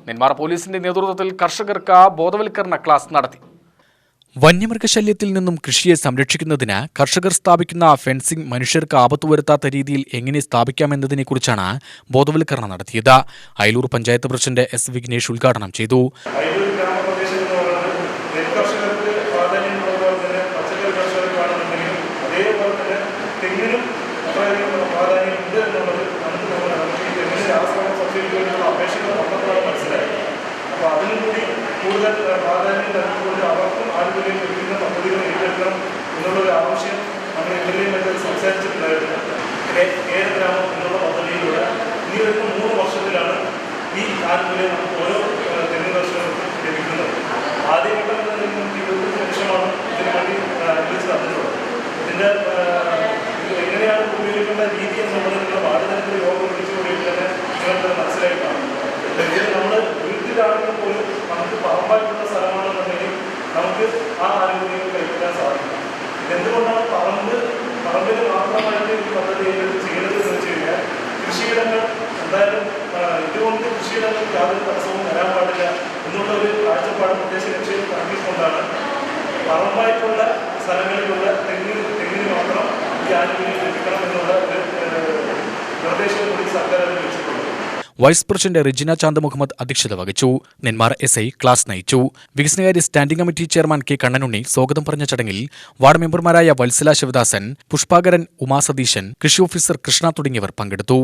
നെന്മാറ പോലീസിന്റെ നേതൃത്വത്തിൽ കർഷകർക്ക് ബോധവൽക്കരണ ക്ലാസ് നടത്തി. വന്യമൃഗശല്യത്തിൽ നിന്നും കൃഷിയെ സംരക്ഷിക്കുന്നതിന് കർഷകർ സ്ഥാപിക്കുന്ന ഫെൻസിംഗ് മനുഷ്യർക്ക് ആപത്തു വരുത്താത്ത രീതിയിൽ എങ്ങനെ സ്ഥാപിക്കാമെന്നതിനെക്കുറിച്ചാണ് ബോധവൽക്കരണം നടത്തിയത്. അയലൂർ പഞ്ചായത്ത് പ്രസിഡന്റ് എസ് വിഘ്നേഷ് ഉദ്ഘാടനം ചെയ്തു. കൂടുതൽ പ്രാധാന്യം നൽകിക്കൊണ്ട് അവർക്കും ആനുകൂല്യം ലഭിക്കുന്ന പദ്ധതികൾ ഏറ്റെടുക്കണം എന്നുള്ളൊരു ആവശ്യം നമ്മൾ ഇന്നലെയും മറ്റും സംസാരിച്ചിട്ടുണ്ടായിരുന്നു. കേരഗ്രാമം എന്നുള്ള പദ്ധതിയിലൂടെ ഇനി വരുന്ന 3 വർഷത്തിലാണ് ഈ ആനുകൂല്യം നമുക്ക് ഓരോ തെങ്ങ് കർഷകർക്കും ലഭിക്കുന്നത്. ആദ്യഘട്ടം എന്നതിൽ 25 ലക്ഷമാണ് ഇതിനു വേണ്ടി അനുവദിച്ച് തന്നിട്ടുള്ളത്. ഇതിൻ്റെ എങ്ങനെയാണ് ഉപയോഗിക്കേണ്ട രീതി എന്നുള്ളതിനുള്ള പാഠതലത്തിൽ യോഗം വിളിച്ചുകൊണ്ടിട്ട് തന്നെ നിങ്ങൾക്ക് മനസ്സിലായിട്ടാണ്. ഇതിൽ നമ്മൾ വീട്ടിലാണെങ്കിൽ പോലും നമുക്ക് പറമ്പായിട്ടുള്ള സ്ഥലമാണെന്നുണ്ടെങ്കിൽ നമുക്ക് ആ ആനുകൂല്യങ്ങൾ കൈപ്പറ്റാൻ സാധിക്കും. ഇതെന്തുകൊണ്ടാണ് പറമ്പിൽ മാത്രമായിട്ട് ഈ പദ്ധതി ചെയ്യുന്നത് എന്ന് വെച്ച് കഴിഞ്ഞാൽ കൃഷിയിടങ്ങൾ എന്തായാലും ഇതുകൊണ്ട് കൃഷിയിടങ്ങൾക്ക് യാതൊരു തടസ്സവും വരാൻ പാടില്ല എന്നുള്ള ഒരു കാഴ്ചപ്പാട് പ്രത്യേക ലക്ഷ്യം കണക്കിക്കൊണ്ടാണ് പറമ്പായിട്ടുള്ള സ്ഥലങ്ങളിലുള്ള തെങ്ങിന് മാത്രം ഈ ആനുകൂല്യം ലഭിക്കണം എന്നുള്ള ഒരു നിർദ്ദേശം കൂടി സർക്കാർ അതിൽ വെച്ചിട്ടുണ്ട്. വൈസ് പ്രസിഡന്റ് റിജിന ചാന്ദ് മുഹമ്മദ് അധ്യക്ഷത വഹിച്ചു. നെന്മാറ SI ക്ലാസ് നയിച്ചു. വികസനകാര്യ standing committee chairman K Kannanunni സ്വാഗതം പറഞ്ഞ ചടങ്ങിൽ വാർഡ് മെമ്പർമാരായ വത്സല ശിവദാസൻ, പുഷ്പാകരൻ, ഉമാ സതീശൻ, കൃഷി ഓഫീസർ കൃഷ്ണ തുടങ്ങിയവർ പങ്കെടുത്തു.